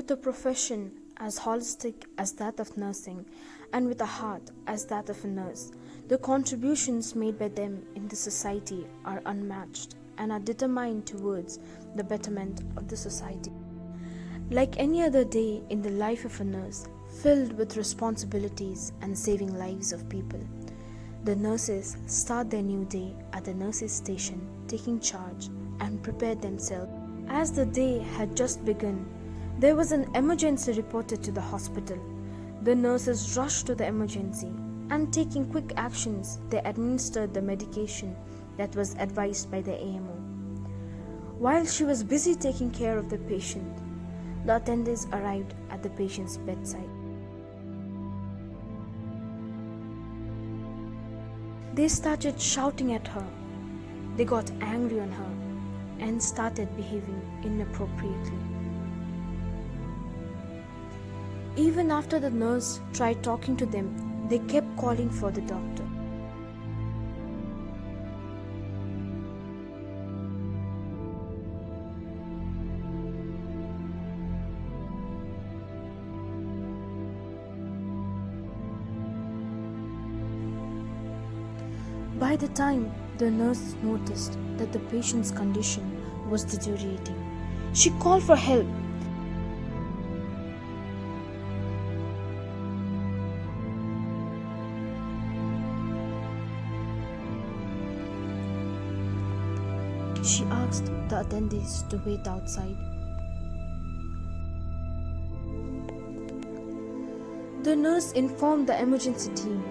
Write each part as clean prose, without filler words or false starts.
with a profession as holistic as that of nursing and with a heart as that of a nurse, the contributions made by them in the society are unmatched and are determined towards the betterment of the society. Like any other day in the life of a nurse, filled with responsibilities and saving lives of people, the nurses start their new day at the nurses' station, taking charge and prepare themselves. As the day had just begun, there was an emergency reported to the hospital. The nurses rushed to the emergency and, taking quick actions, they administered the medication that was advised by the AMO. While she was busy taking care of the patient, the attendants arrived at the patient's bedside. They started shouting at her. They got angry on her and started behaving inappropriately. Even after the nurse tried talking to them, they kept calling for the doctor. By the time the nurse noticed that the patient's condition was deteriorating, she called for help. She asked the attendants to wait outside. The nurse informed the emergency team.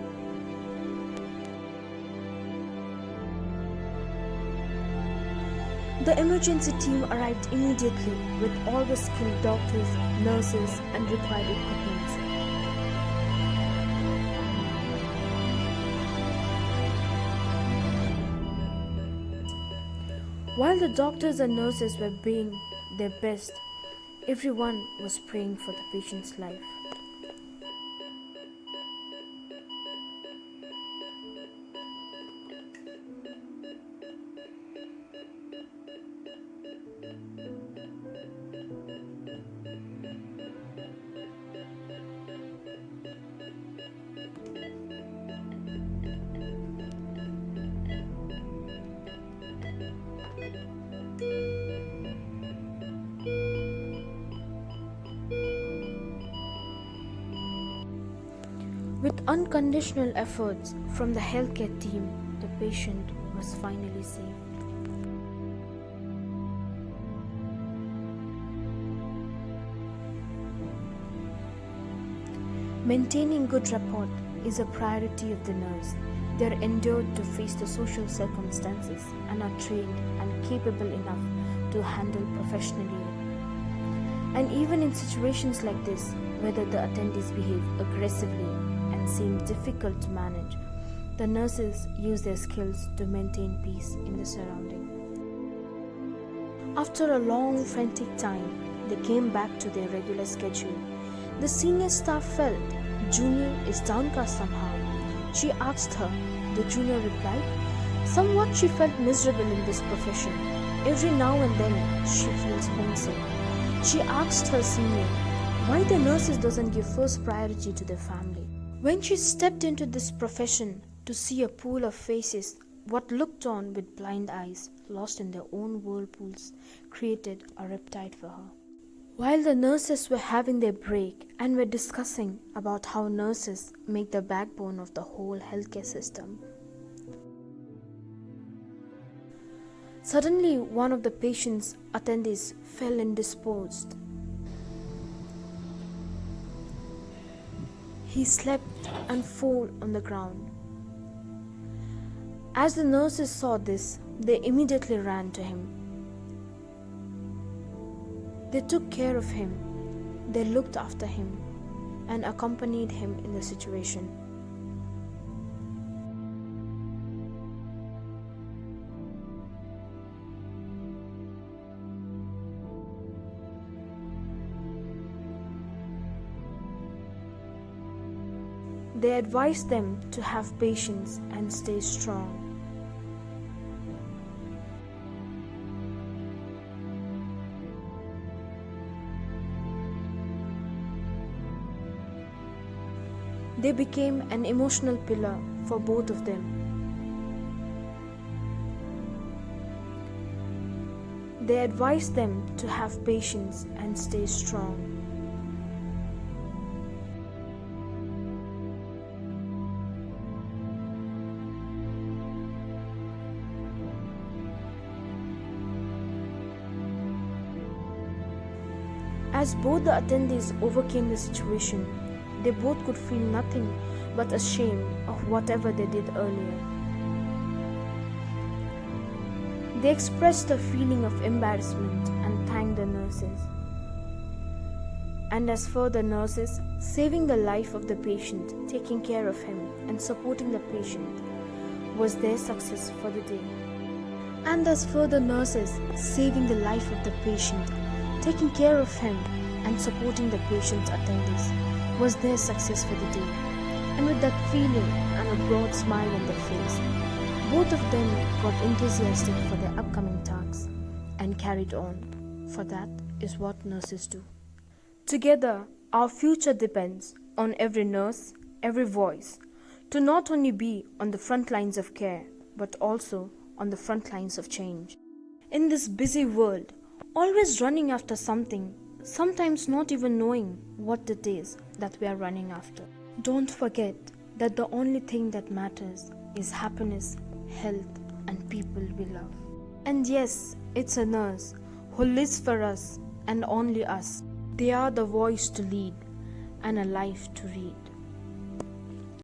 The emergency team arrived immediately with all the skilled doctors, nurses, and required equipment. While the doctors and nurses were doing their best, everyone was praying for the patient's life. With unconditional efforts from the healthcare team, the patient was finally saved. Maintaining good rapport is a priority of the nurse. They are endured to face the social circumstances and are trained and capable enough to handle professionally. And even in situations like this, whether the attendees behave aggressively and seem difficult to manage, the nurses use their skills to maintain peace in the surrounding. After a long frantic time, they came back to their regular schedule. The senior staff felt Junior is downcast somehow. She asked her. The junior replied, somewhat she felt miserable in this profession. Every now and then she feels homesick. She asked her senior why the nurses doesn't give first priority to their family. When she stepped into this profession to see a pool of faces, what looked on with blind eyes, lost in their own whirlpools, created a riptide for her. While the nurses were having their break and were discussing about how nurses make the backbone of the whole healthcare system, suddenly one of the patient's attendees fell indisposed. He slept and fell on the ground. As the nurses saw this, they immediately ran to him. They took care of him, they looked after him, and accompanied him in the situation. They advised them to have patience and stay strong. They became an emotional pillar for both of them. They advised them to have patience and stay strong. As both the attendees overcame the situation, they both could feel nothing but ashamed of whatever they did earlier. They expressed a feeling of embarrassment and thanked the nurses. And as for the nurses, saving the life of the patient, taking care of him and supporting the patient was their success for the day. And as for the nurses, saving the life of the patient, taking care of him and supporting the patient's attendees was their success for the day. And with that feeling and a broad smile on their face, both of them got enthusiastic for their upcoming tasks and carried on, for that is what nurses do. Together, our future depends on every nurse, every voice, to not only be on the front lines of care, but also on the front lines of change. In this busy world, always running after something, sometimes not even knowing what it is that we are running after. Don't forget that the only thing that matters is happiness, health, and people we love. And yes, it's a nurse who lives for us and only us. They are the voice to lead and a life to read.